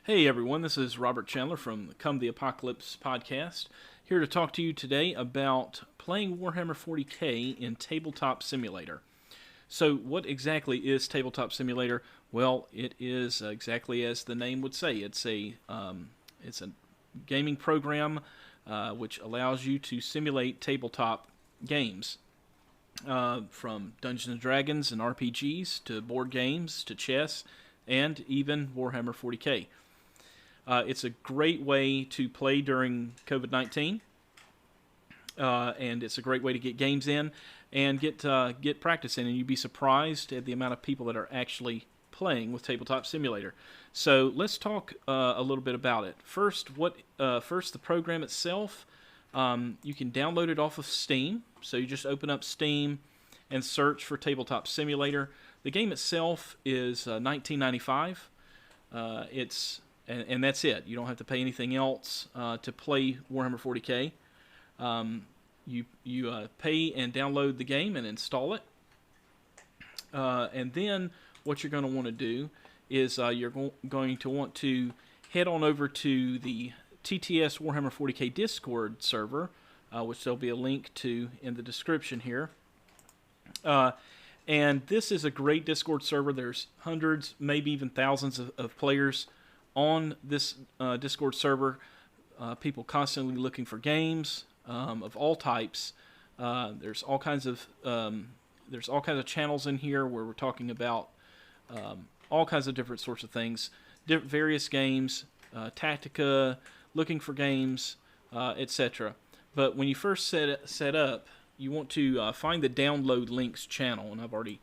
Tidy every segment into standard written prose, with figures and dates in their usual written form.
Hey everyone, this is Robert Chandler from the Come the Apocalypse podcast, here to talk to you today about playing Warhammer 40k in Tabletop Simulator. So, what exactly is Tabletop Simulator? Well, it is exactly as the name would say. It's a gaming program which allows you to simulate tabletop games, from Dungeons and Dragons and RPGs to board games to chess and even Warhammer 40k. It's a great way to play during COVID-19, and it's a great way to get games in and get practice in. And you'd be surprised at the amount of people that are actually playing with Tabletop Simulator. So let's talk a little bit about it. First, the program itself. You can download it off of Steam. So you just open up Steam and search for Tabletop Simulator. The game itself is $19.95. And that's it. You don't have to pay anything else to play Warhammer 40k. You pay and download the game and install it. And then what you're going to want to do is you're going to want to head on over to the TTS Warhammer 40k Discord server, which there'll be a link to in the description here. And this is a great Discord server. There's hundreds, maybe even thousands of players on this Discord server. People constantly looking for games of all types. There's all kinds of channels in here where we're talking about all kinds of different sorts of things, various games, Tactica, looking for games, etc. But when you first set up, you want to find the download links channel, and I've already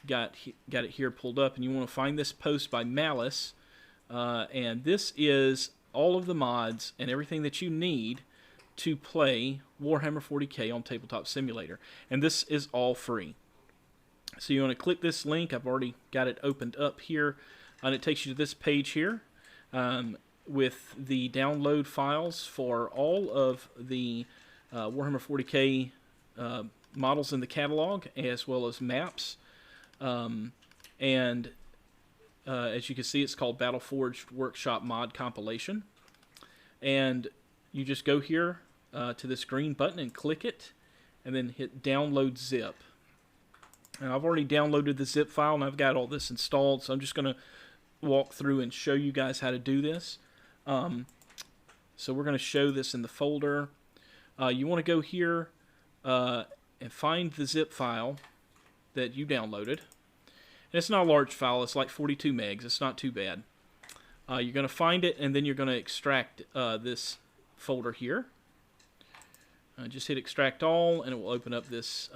got it here pulled up. And you want to find this post by Malice. And this is all of the mods and everything that you need to play Warhammer 40k on Tabletop Simulator. And this is all free. So you want to click this link. I've already got it opened up here. And it takes you to this page here with the download files for all of the Warhammer 40k models in the catalog, as well as maps. As you can see, it's called Battleforged Workshop Mod Compilation. And you just go here to this green button and click it, and then hit Download Zip. And I've already downloaded the zip file, and I've got all this installed, so I'm just going to walk through and show you guys how to do this. So we're going to show this in the folder. You want to go here and find the zip file that you downloaded. And it's not a large file, it's like 42 megs, it's not too bad. You're going to find it, and then you're going to extract this folder here. Just hit extract all, and it will open up this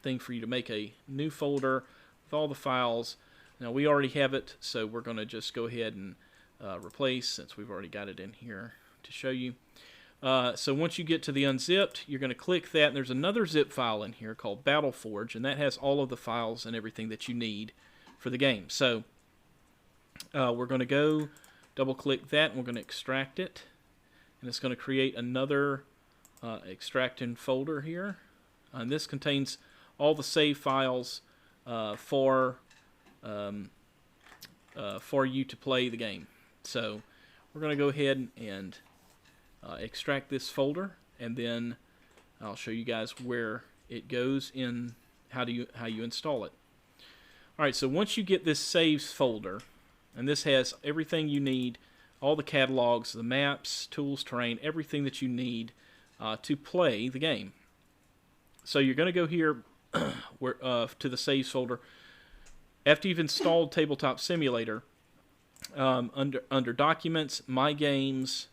thing for you to make a new folder with all the files. Now we already have it, so we're going to just go ahead and replace, since we've already got it in here to show you. So once you get to the unzipped, you're going to click that, and there's another zip file in here called Battleforge, and that has all of the files and everything that you need for the game. So we're going to go double-click that, and we're going to extract it, and it's going to create another extracting folder here. And this contains all the save files for you to play the game. So we're going to go ahead and extract this folder, and then I'll show you guys where it goes in how you install it. Alright, so once you get this saves folder, and this has everything you need, all the catalogs, the maps, tools, terrain, everything that you need to play the game. So you're going to go here to the saves folder. After you've installed Tabletop Simulator, under Documents, My Games,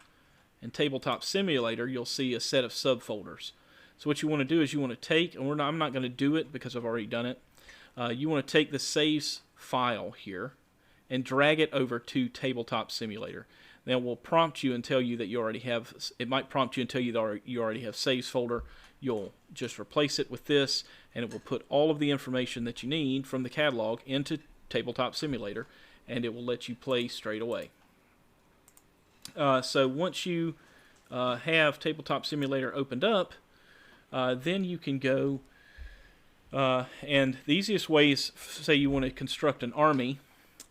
and Tabletop Simulator, you'll see a set of subfolders. So what you want to do is you want to take, and I'm not going to do it because I've already done it. You want to take the saves file here and drag it over to Tabletop Simulator. Then it will prompt you and tell you that you already have. It might prompt you and tell you that you already have saves folder. You'll just replace it with this, and it will put all of the information that you need from the catalog into Tabletop Simulator, and it will let you play straight away. So once you have Tabletop Simulator opened up, then you can go, and the easiest way is, say you want to construct an army,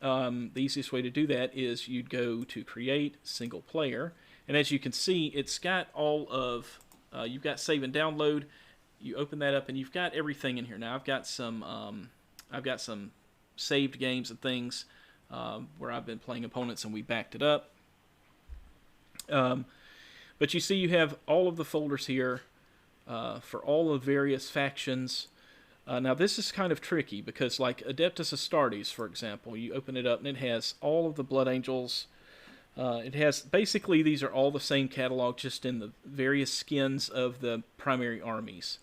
the easiest way to do that is you'd go to Create, Single Player, and as you can see, it's got all of, you've got Save and Download. You open that up, and you've got everything in here. Now, I've got some saved games and things where I've been playing opponents, and we backed it up. But you see, you have all of the folders here for all the various factions. Now, this is kind of tricky because, like Adeptus Astartes, for example, you open it up, and it has all of the Blood Angels. It has, basically, these are all the same catalog, just in the various skins of the primary armies.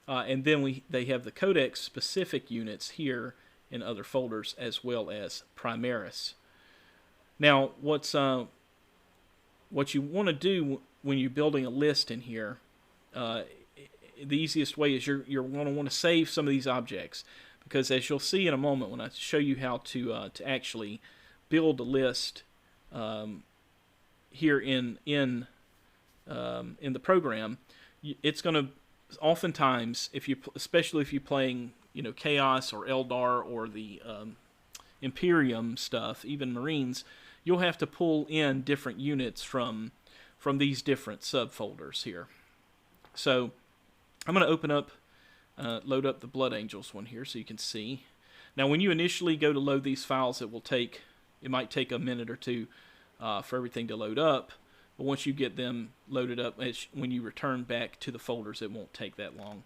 And then they have the Codex-specific units here in other folders, as well as Primaris. Now, what you want to do when you're building a list in here, the easiest way is you're going to want to save some of these objects, because as you'll see in a moment when I show you how to actually build a list here in the program, it's going to oftentimes, especially if you're playing, Chaos or Eldar or the Imperium stuff, even Marines, you'll have to pull in different units from these different subfolders here. So I'm going to open up, load up the Blood Angels one here so you can see. Now, when you initially go to load these files, it might take a minute or two for everything to load up. But once you get them loaded up, when you return back to the folders, it won't take that long.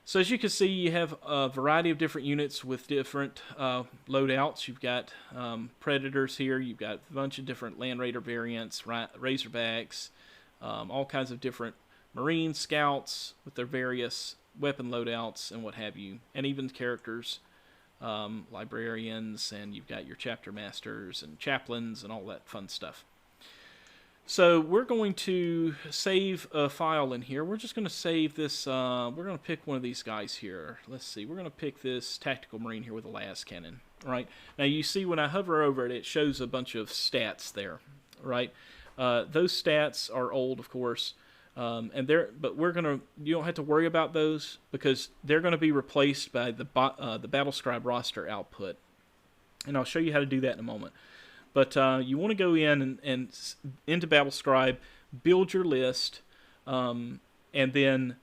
So as you can see, you have a variety of different units with different loadouts. You've got Predators here. You've got a bunch of different Land Raider variants, Razorbacks, all kinds of different Marine Scouts with their various weapon loadouts and what have you, and even characters, Librarians, and you've got your Chapter Masters and Chaplains and all that fun stuff. So we're going to save a file in here. We're just going to save this, we're going to pick one of these guys here. Let's see, we're going to pick this Tactical Marine here with a las cannon. Right? Now you see when I hover over it, it shows a bunch of stats there. Right? Those stats are old, of course, but you don't have to worry about those because they're going to be replaced by the Battlescribe roster output. And I'll show you how to do that in a moment. But you want to go in and into Battlescribe, build your list, and then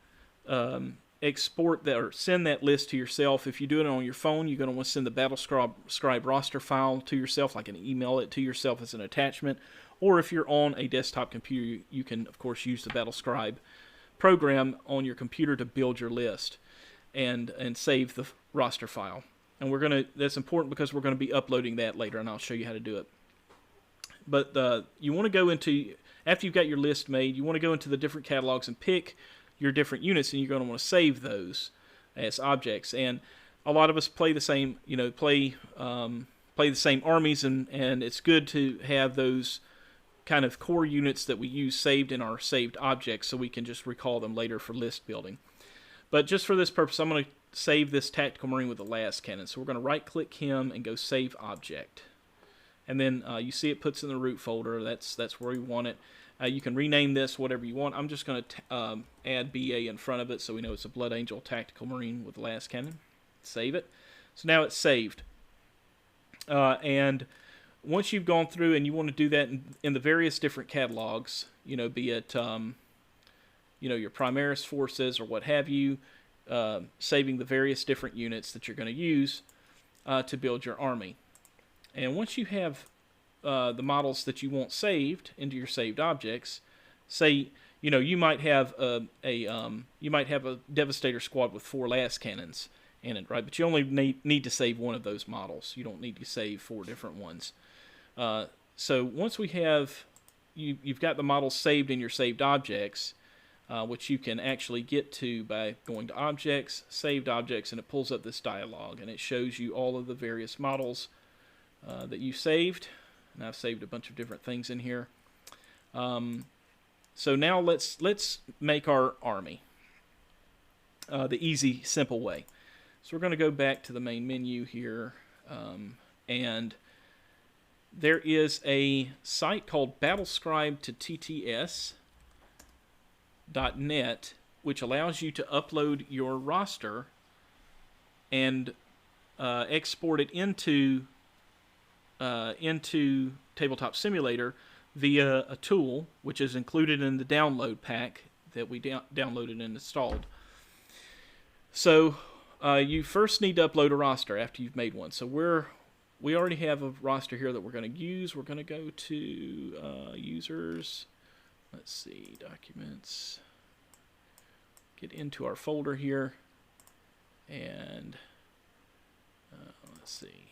export that or send that list to yourself. If you do it on your phone, you're going to want to send the Battlescribe roster file to yourself, like an email it to yourself as an attachment. Or if you're on a desktop computer, you can, of course, use the Battlescribe program on your computer to build your list and save the roster file. And that's important because we're going to be uploading that later, and I'll show you how to do it. But you want to go into, after you've got your list made, you want to go into the different catalogs and pick your different units, and you're going to want to save those as objects. And a lot of us play the same, play the same armies, and it's good to have those kind of core units that we use saved in our saved objects so we can just recall them later for list building. But just for this purpose, I'm going to save this Tactical Marine with the las cannon. So we're going to right-click him and go Save Object. And then you see it puts in the root folder. That's where we want it. You can rename this whatever you want. I'm just going to add BA in front of it so we know it's a Blood Angel Tactical Marine with the las cannon. Save it. So now it's saved. And once you've gone through and you want to do that in the various different catalogs, be it your Primaris forces or what have you, saving the various different units that you're going to use to build your army. And once you have the models that you want saved into your saved objects, say you might have a Devastator squad with 4 las cannons in it, right? But you only need to save one of those models. You don't need to save 4 different ones. So once we have you've got the models saved in your saved objects, which you can actually get to by going to Objects, Saved Objects, and it pulls up this dialog, and it shows you all of the various models that you saved. And I've saved a bunch of different things in here. So now let's make our army the easy, simple way. So we're going to go back to the main menu here, and there is a site called Battlescribe to TTS.net, which allows you to upload your roster and export it into into Tabletop Simulator via a tool which is included in the download pack that we downloaded and installed. So you first need to upload a roster after you've made one. So we already have a roster here that we're going to use. We're going to go to users. Let's see, documents. Get into our folder here, and let's see.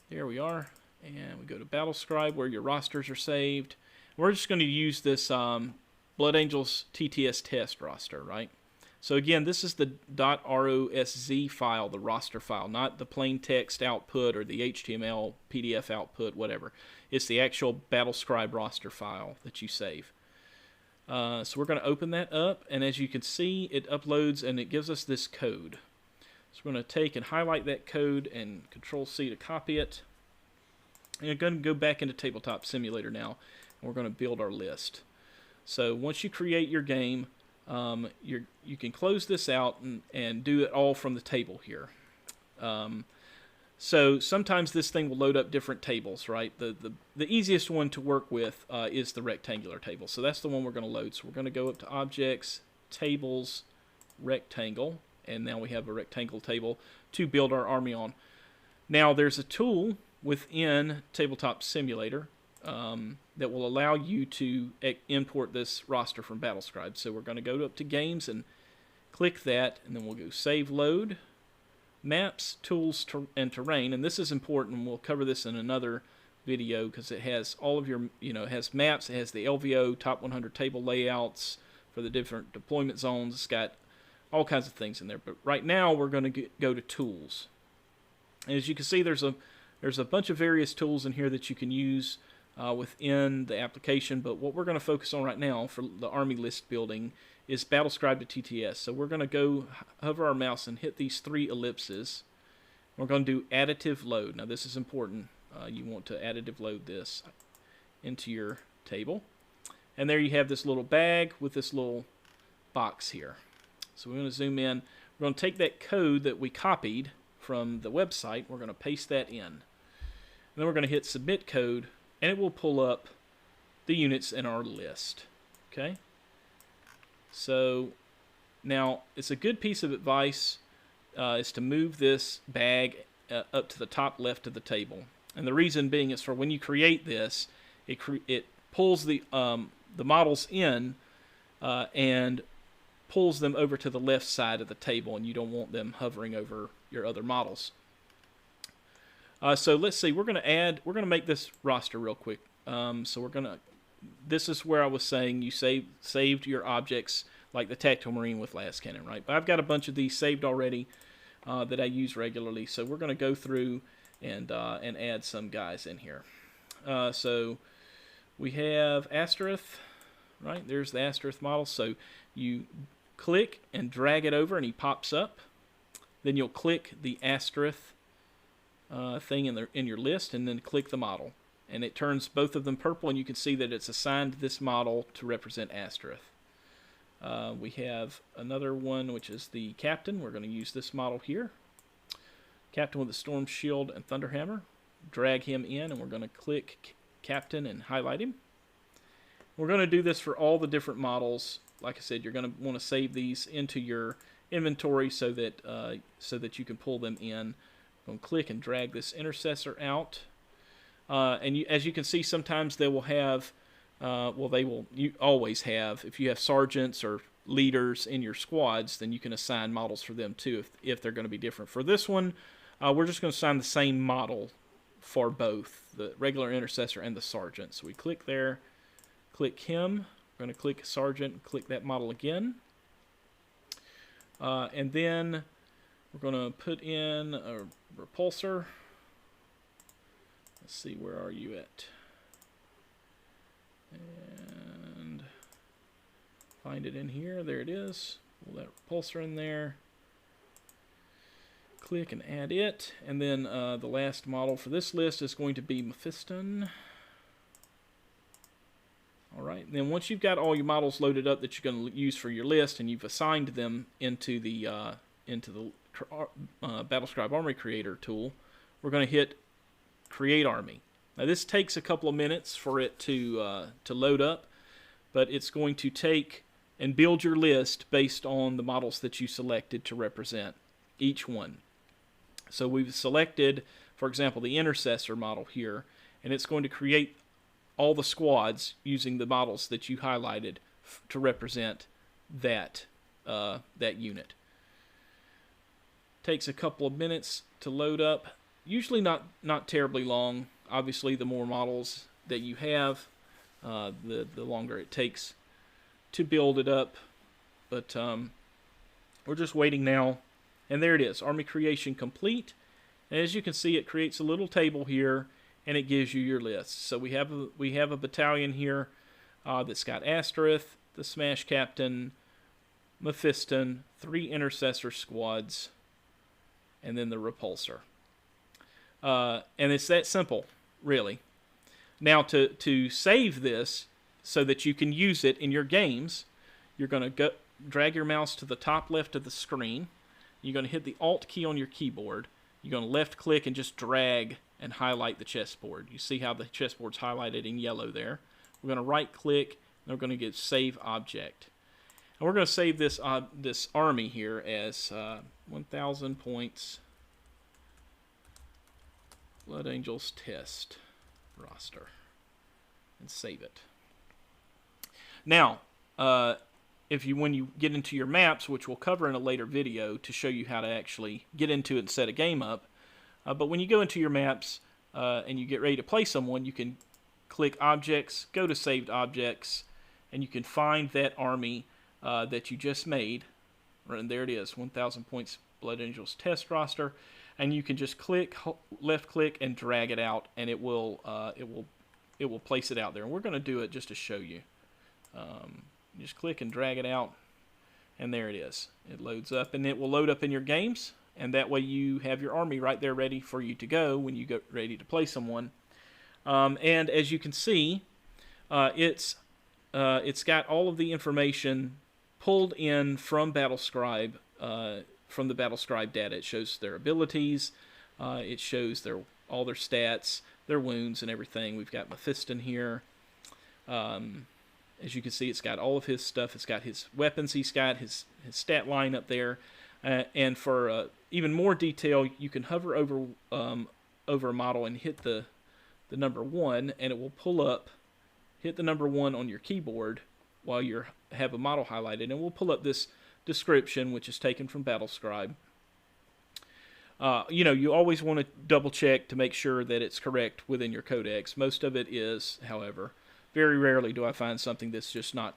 There we are, and we go to BattleScribe where your rosters are saved. We're just going to use this Blood Angels TTS test roster, right? So again, this is the .rosz file, the roster file, not the plain text output or the HTML PDF output, whatever. It's the actual BattleScribe roster file that you save. So we're going to open that up, and as you can see, it uploads and it gives us this code. So we're going to take and highlight that code and Control-C to copy it. And we're going to go back into Tabletop Simulator now, and we're going to build our list. So once you create your game, you can close this out and do it all from the table here. So sometimes this thing will load up different tables, right? The easiest one to work with is the rectangular table. So that's the one we're going to load. So we're going to go up to Objects, Tables, Rectangle, and now we have a rectangle table to build our army on. Now there's a tool within Tabletop Simulator that will allow you to import this roster from BattleScribe. So we're going to go up to Games and click that, and then we'll go Save Load, Maps, Tools, and Terrain. And this is important, and we'll cover this in another video because it has all of your, it has maps, it has the LVO, top 100 table layouts for the different deployment zones. It's got all kinds of things in there. But right now we're going to go to Tools. And as you can see, there's a bunch of various tools in here that you can use within the application, but what we're going to focus on right now for the army list building is BattleScribe to TTS. So we're going to go hover our mouse and hit these 3 ellipses. We're going to do additive load. Now this is important. You want to additive load this into your table. And there you have this little bag with this little box here. So we're going to zoom in. We're going to take that code that we copied from the website. We're going to paste that in. And then we're going to hit Submit Code, and it will pull up the units in our list. Okay? So now it's a good piece of advice is to move this bag up to the top left of the table. And the reason being is for when you create this, it pulls the models in and pulls them over to the left side of the table, and you don't want them hovering over your other models. So let's see, we're going to make this roster real quick. This is where I was saying you saved your objects like the Tactical Marine with Las Cannon, right? But I've got a bunch of these saved already that I use regularly, so we're going to go through and add some guys in here. So we have Asterith, right? There's the Asterith model. So you click and drag it over, and he pops up. Then you'll click the Asterith thing in your list, and then click the model, and it turns both of them purple, and you can see that it's assigned this model to represent Asterith. We have another one, which is the Captain. We're going to use this model here. Captain with the Storm Shield and Thunderhammer. Drag him in, and we're going to click Captain and highlight him. We're going to do this for all the different models. Like I said, you're going to want to save these into your inventory so that you can pull them in. I'm going to click and drag this Intercessor out. As you can see, sometimes they will have, you always have, if you have sergeants or leaders in your squads, then you can assign models for them too if they're going to be different. For this one, we're just going to assign the same model for both, the regular Intercessor and the Sergeant. So we click there, click him, we're going to click Sergeant, click that model again. And then we're going to put in a repulsor. Let's see, where are you at? And find it in here. There it is. Pull that repulsor in there. Click and add it. And then the last model for this list is going to be Mephiston. Alright, then once you've got all your models loaded up that you're going to use for your list, and you've assigned them into the BattleScribe Army Creator tool, we're going to hit Create Army. Now this takes a couple of minutes for it to load up, but it's going to take and build your list based on the models that you selected to represent each one. So we've selected, for example, the Intercessor model here, and it's going to create all the squads using the models that you highlighted to represent that unit. Takes a couple of minutes to load up. Usually not terribly long. Obviously, the more models that you have, the longer it takes to build it up. But we're just waiting now. And there it is, Army creation complete. And as you can see, it creates a little table here, and it gives you your list. So we have a battalion here that's got Asterith, the Smash Captain, Mephiston, 3 Intercessor squads, and then the Repulsor. And it's that simple, really. Now, to save this so that you can use it in your games, you're going to drag your mouse to the top left of the screen. You're going to hit the Alt key on your keyboard. You're going to left click and just drag and highlight the chessboard. You see how the chessboard's highlighted in yellow there. We're going to right click and we're going to get Save Object. And we're going to save this army here as 1,000 points Blood Angels test roster, and save it. Now, when you get into your maps, which we'll cover in a later video to show you how to actually get into it and set a game up, but when you go into your maps and you get ready to play someone, you can click Objects, go to Saved Objects, and you can find that army that you just made. And there it is, 1,000 points Blood Angels test roster. And you can just left click and drag it out, and it will place it out there. And we're going to do it just to show you. Just click and drag it out, and there it is. It loads up, and it will load up in your games, and that way you have your army right there ready for you to go when you get ready to play someone. And as you can see, it's got all of the information pulled in from BattleScribe. From the BattleScribe data, it shows their abilities, it shows all their stats, their wounds, and everything. We've got Mephiston here. As you can see, it's got all of his stuff. It's got his weapons. He's got his stat line up there. And for even more detail, you can hover over a model and hit the number 1, and it will pull up. Hit the number 1 on your keyboard while you have a model highlighted, and we'll pull up this description, which is taken from BattleScribe. You always want to double check to make sure that it's correct within your codex. Most of it is, however. Very rarely do I find something that's just not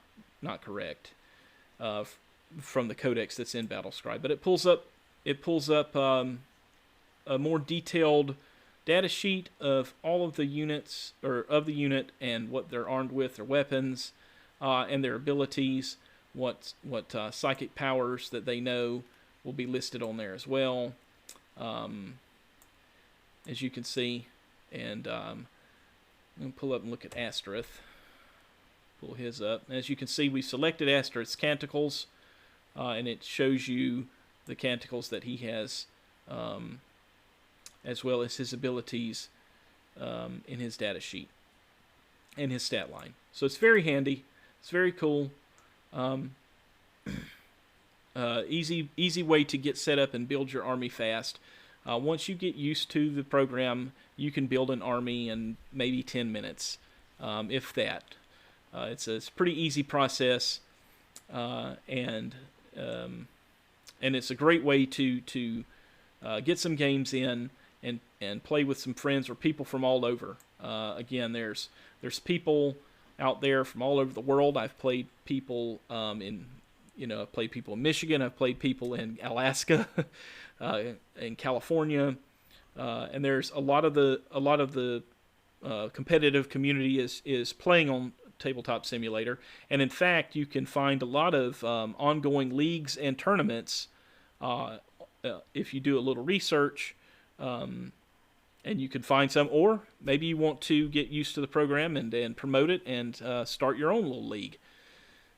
correct from the codex that's in BattleScribe. But it pulls up a more detailed data sheet of all of the units, or of the unit, and what they're armed with, their weapons, and their abilities. What psychic powers that they know will be listed on there as well, as you can see. And I'm going to pull up and look at Asterith. Pull his up. As you can see, we selected Asterith's canticles, and it shows you the canticles that he has, as well as his abilities in his data sheet and his stat line. So it's very handy. It's very cool. Easy way to get set up and build your army fast. Once you get used to the program, you can build an army in maybe 10 minutes, if that. It's a pretty easy process, and it's a great way to get some games in and play with some friends or people from all over. Again, there's people out there from all over the world. I've played people I've played people in Michigan. I've played people in Alaska, in California, and there's a lot of the competitive community is playing on Tabletop Simulator. And in fact, you can find a lot of ongoing leagues and tournaments if you do a little research. And you can find some, or maybe you want to get used to the program and promote it and start your own little league.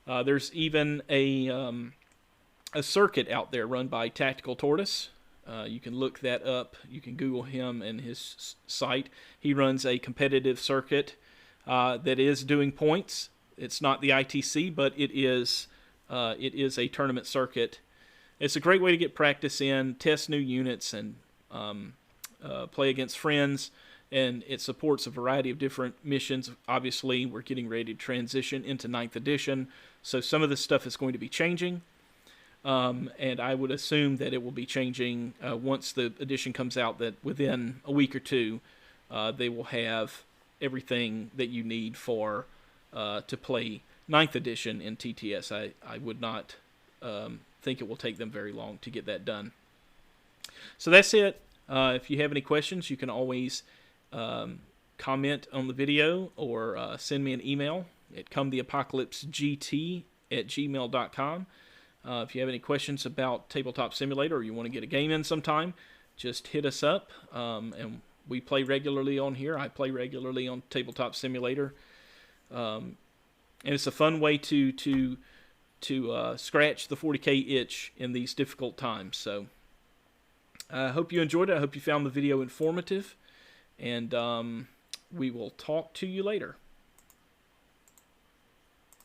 There's even a circuit out there run by Tactical Tortoise You can look that up. You can Google him and his site. He runs a competitive circuit that is doing points. It's not the ITC, but it is a tournament circuit. It's a great way to get practice in, test new units, and play against friends. And it supports a variety of different missions. Obviously, we're getting ready to transition into 9th edition, so some of this stuff is going to be changing. And I would assume that it will be changing once the edition comes out, that within a week or two, they will have everything that you need for to play 9th edition in TTS. I would not think it will take them very long to get that done. So that's it. If you have any questions, you can always comment on the video or send me an email at cometheapocalypsegt@gmail.com. If you have any questions about Tabletop Simulator or you want to get a game in sometime, just hit us up. And we play regularly on here. I play regularly on Tabletop Simulator. And it's a fun way to scratch the 40k itch in these difficult times. So I hope you enjoyed it. I hope you found the video informative. And we will talk to you later.